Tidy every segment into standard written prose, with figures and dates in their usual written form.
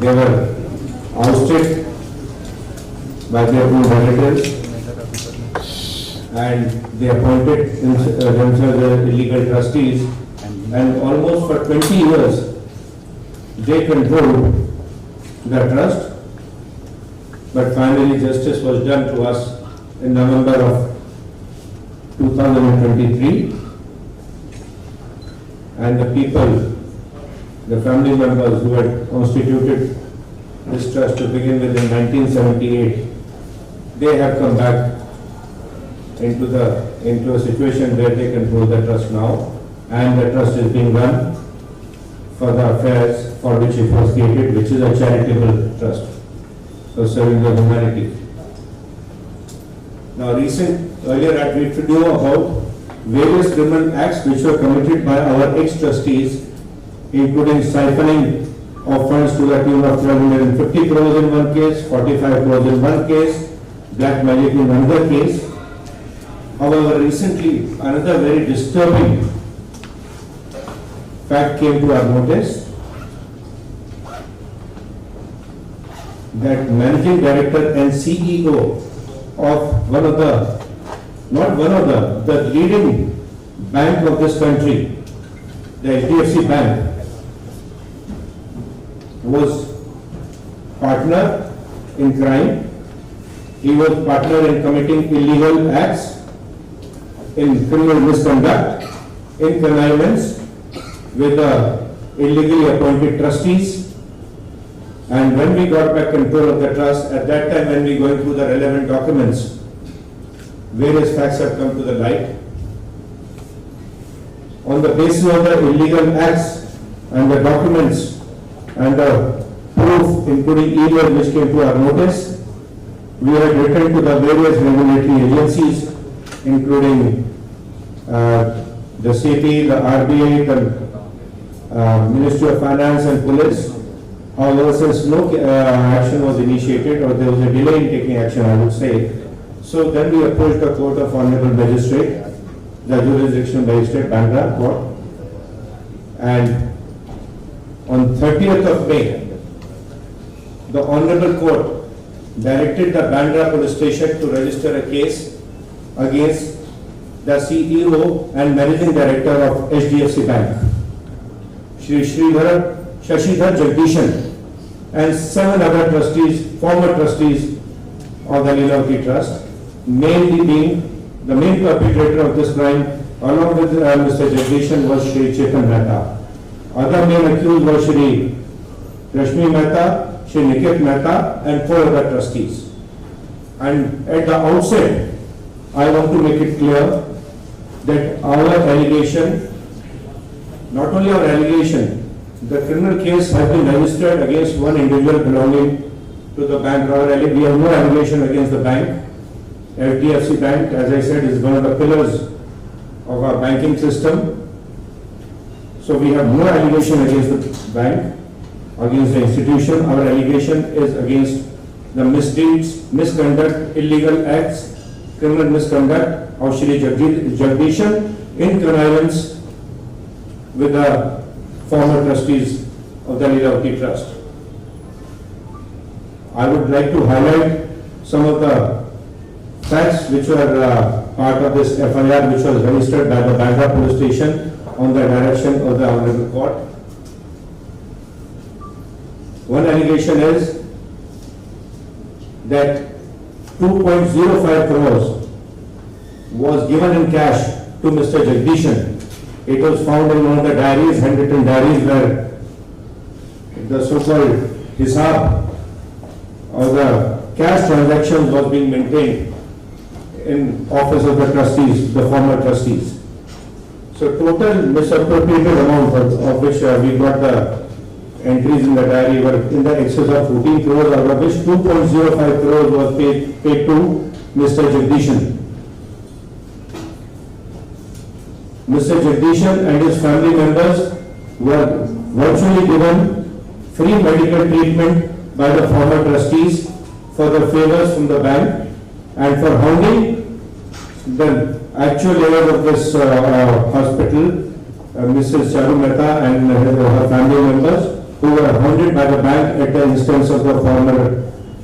they were ousted by their own relatives and they appointed themselves as illegal trustees, and almost for 20 years they controlled the trust, but finally justice was done to us in November of 2023, and the people, the family members who had constituted this trust to begin with in 1978, they have come back into a situation where they control the trust now, and the trust is being run for the affairs for which it was created, which is a charitable trust for serving the humanity. Now, earlier I briefed you about various criminal acts which were committed by our ex-trustees, including siphoning of funds to the tune of 1,250 crores in one case, 45 crores in one case, black magic in another case. However, recently another very disturbing fact came to our notice, that managing director and CEO of the leading bank of this country, the HDFC bank, was partner in crime. He was partner in committing illegal acts, in criminal misconduct, in connivance with the illegally appointed trustees. And when we got back control of the trust, at that time when we going through the relevant documents, various facts have come to the light. On the basis of the illegal acts and the documents and the proof, including email which came to our notice, we had written to the various regulatory agencies, including the CP, the RBI, the Ministry of Finance and Police. However, since no action was initiated, or there was a delay in taking action, I would say, so then we approached the Court of Honorable Magistrate, the jurisdiction magistrate, Bandra Court, and on 30th of May, the Honorable Court directed the Bandra Police Station to register a case against the CEO and Managing Director of HDFC Bank, Sashidhar Jagdishan, and 7 other trustees, former trustees of the Lilavati Trust, mainly being the main perpetrator of this crime, along with Mr. Jagdishan, was Shri Chetan Mehta. Other main accused were Shri Rashmi Mehta, Shri Niket Mehta, and 4 other trustees. And at the outset, I want to make it clear that our allegation, not only our allegation, the criminal case has been registered against one individual belonging to the bank. We have no allegation against the bank. HDFC Bank, as I said, is one of the pillars of our banking system. So we have no allegation against the bank, against the institution. Our allegation is against the misdeeds, misconduct, illegal acts, criminal misconduct of Shri Jagdishan in connivance with the former trustees of the Lilavati Trust. I would like to highlight some of the facts which were part of this FIR, which was registered by the Bandra Police Station on the direction of the Honorable Court. One allegation is that 2.05 crores was given in cash to Mr. Jagdishan. It was found in one of the diaries, handwritten diaries, where the so-called hisab or the cash transactions was being maintained in office of the trustees, the former trustees. So total misappropriated amount of which we got the entries in the diary were in the excess of 14 crores, out of which 2.05 crores was paid to Mr. Jagdishan. Mr. Jagdishan and his family members were virtually given free medical treatment by the former trustees for the favors from the bank and for hounding the actual leader of this hospital, Mrs. Charu Mehta and her family members, who were hounded by the bank at the instance of the former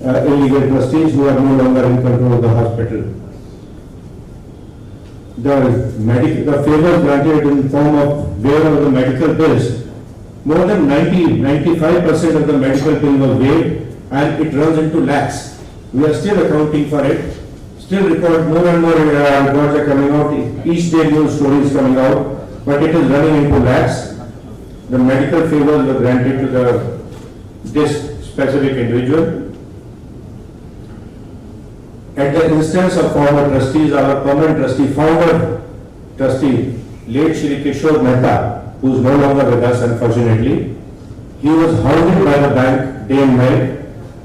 illegal trustees who are no longer in control of the hospital. The favors granted in form of waiver of the medical bills, more than 95% of the medical bill was waived, and it runs into lakhs. We are still accounting for it. Still record more and more records are coming out. Each day new stories coming out, but it is running into lakhs. The medical favors were granted to this specific individual. At the instance of former trustees, our permanent trustee, founder trustee, late Shri Kishore Mehta, who is no longer with us unfortunately, he was hounded by the bank day and night.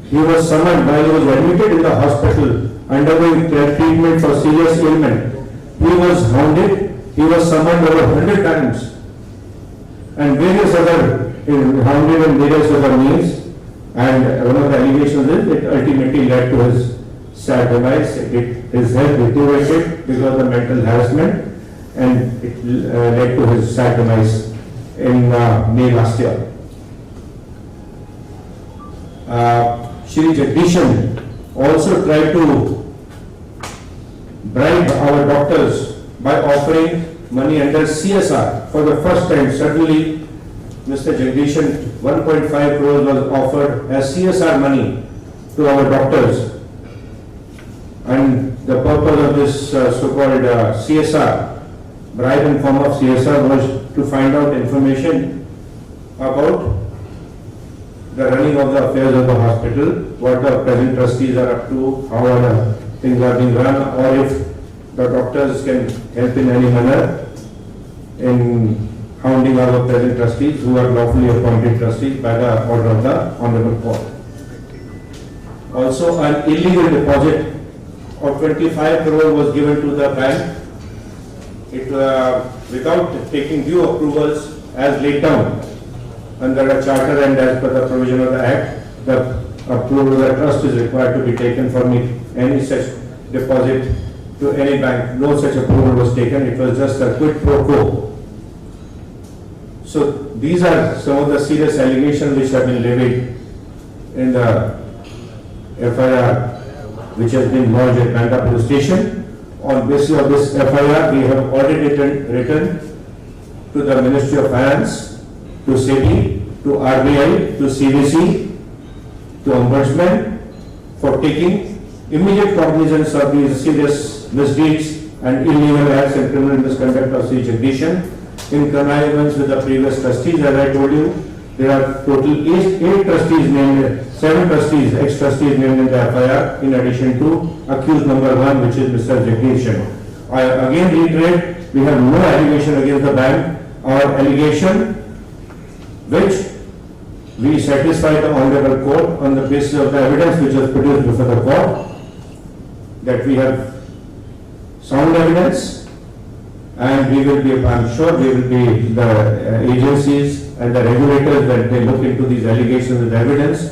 He was summoned while he was admitted in the hospital undergoing treatment for serious ailment. He was hounded, he was summoned over 100 times, and various other hounded in various other means. And one of the allegations is it ultimately led to his sad demise. His health deteriorated because of the mental harassment, and it led to his sad demise in May last year. Shri Jagdishan also tried to bribe our doctors by offering money under CSR for the first time. Suddenly, Mr. Jagdishan, 1.5 crores was offered as CSR money to our doctors. And the purpose of this so-called CSR, bribe in form of CSR, was to find out information about the running of the affairs of the hospital, what the present trustees are up to, how the things are being run, or if the doctors can help in any manner in hounding our present trustees who are lawfully appointed trustees by the order of the Honorable Court. Also, an illegal deposit of 25 crore was given to the bank without taking due approvals as laid down under a charter and as per the provision of the Act. The approval of the trust is required to be taken for any such deposit to any bank. No such approval was taken. It was just a quid pro quo. So these are some of the serious allegations which have been levied in the FIR which has been lodged at Bandra Police Station. On basis of this FIR, we have already written to the Ministry of Finance, to SEBI, to RBI, to CVC, to Ombudsman for taking immediate cognizance of these serious misdeeds and illegal acts and criminal misconduct of Sri Jagdishan in connivance with the previous trustees. As I told you, there are total 8 trustees named, 7 trustees, ex-trustees named in the FIR, in addition to accused number 1, which is Mr. Jagdishan. I again reiterate, we have no allegation against the bank. Our allegation, which we satisfy the Honorable Court on the basis of the evidence which was produced before the court, that we have sound evidence, and we will be, I'm sure we will be, the agencies and the regulators, that they look into these allegations with evidence,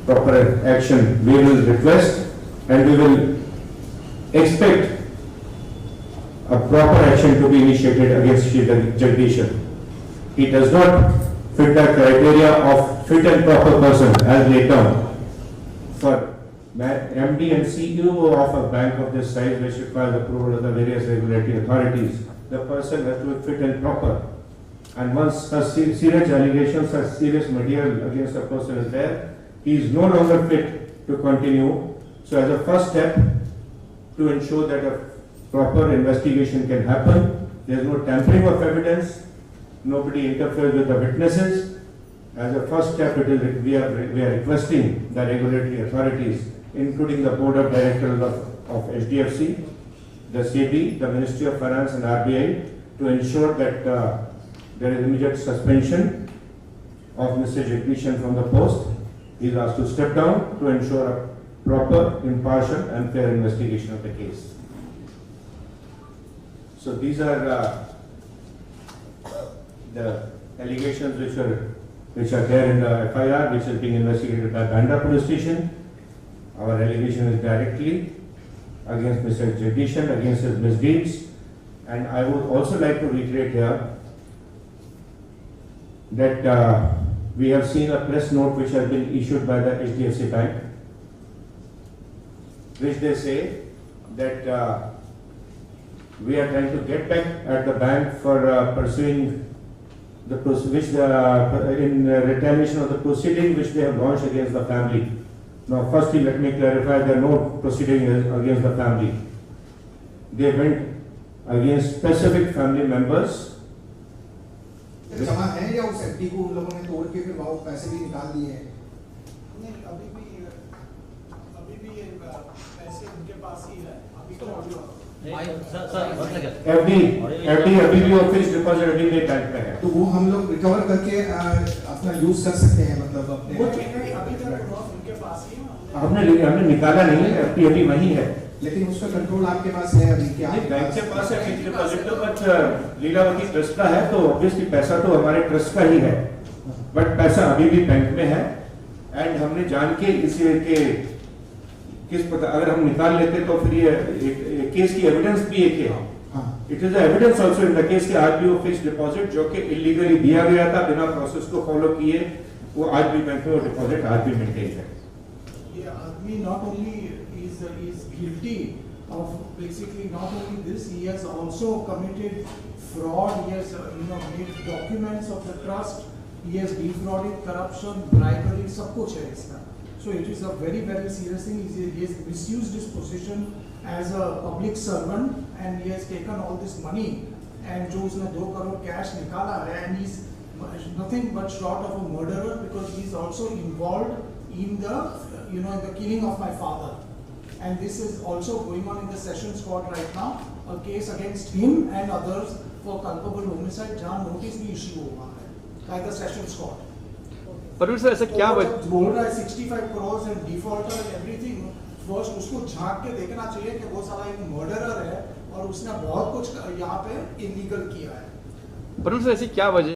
proper action we will request, and we will expect a proper action to be initiated against Shri Jagdishan. He does not fit the criteria of fit and proper person as laid down. For MD and CEO of a bank of this size, which requires approval of the various regulatory authorities, the person has to be fit and proper. And once a serious allegations, a serious material against a person is there, he is no longer fit to continue. So as a first step to ensure that a proper investigation can happen, there is no tampering of evidence, nobody interferes with the witnesses. As a first step, we are requesting the regulatory authorities, including the Board of Directors of HDFC, the SEBI, the Ministry of Finance and RBI, to ensure that there is immediate suspension of Mr. Jagdishan from the post. He is asked to step down to ensure a proper, impartial and fair investigation of the case. So these are the allegations which are there in the FIR, which is being investigated by Bandra Police Station. Our allegation is directly against Mr. Jagdishan, against his misdeeds. And I would also like to reiterate here that we have seen a press note which has been issued by the HDFC Bank, which they say that we are trying to get back at the bank for pursuing the in retaliation of the proceeding which they have launched against the family. Now, firstly, let me clarify: there are no proceeding against the family. They went against specific family members. जमा है या उस FD को उन लोगों ने तोड़ के फिर वो पैसे भी निकाल दिए हैं? नहीं, अभी भी पैसे उनके पास ही है। अभी तो एफडी अभी भी और फिक्स्ड डिपॉजिट अभी भी बैंक में है। तो वो हम लोग रिकवर करके अपना यूज कर सकते हैं, मतलब अपने अभी तक उनके पास ही है। हमने निकाला नहीं है, एफडी अभी वही है, लेकिन उसका कंट्रोल आपके पास है अभी क्या? बैंक के पास है फिक्स्ड डिपॉजिट, तो बट लीलावती ट्रस्ट का है, तो ऑब्वियसली पैसा तो हमारे ट्रस्ट का ही है, बट पैसा अभी भी बैंक में है। एंड हमने जान के इसे के किस पता अगर हम निकाल लेते तो फिर ये केस की एविडेंस भी एक है। It is evidence also in the case के आरबीओ फिक्स्ड डिपॉजिट जो कि इलीगली दिया गया था बिना प्रोसेस को फॉलो किए, वो आज भी बैंक में वो डिपॉजिट आज भी मेंटेन है। ये आदमी not only is guilty of basically not only this, he has also committed fraud. He has made documents of the trust, he has defrauded, corruption, bribery, सब कुछ है इसका. So it is a very serious thing. He has misused his position as a public servant and he has taken all this money, and जो उसने 2 crore cash निकाला है, and he is nothing but short of a murderer because he is also involved in the in the killing of my father. And this is also going on in the Sessions Court right now, a case against him and others for culpable homicide, जहाँ notice भी issue हुआ है by the Sessions Court. पर sir ऐसा क्या बोल रहा है 65 crores and defaulter and everything, first उसको झांक के देखना चाहिए कि वो साला एक murderer है और उसने बहुत कुछ यहाँ पे illegal किया है। पर सर ऐसी क्या वजह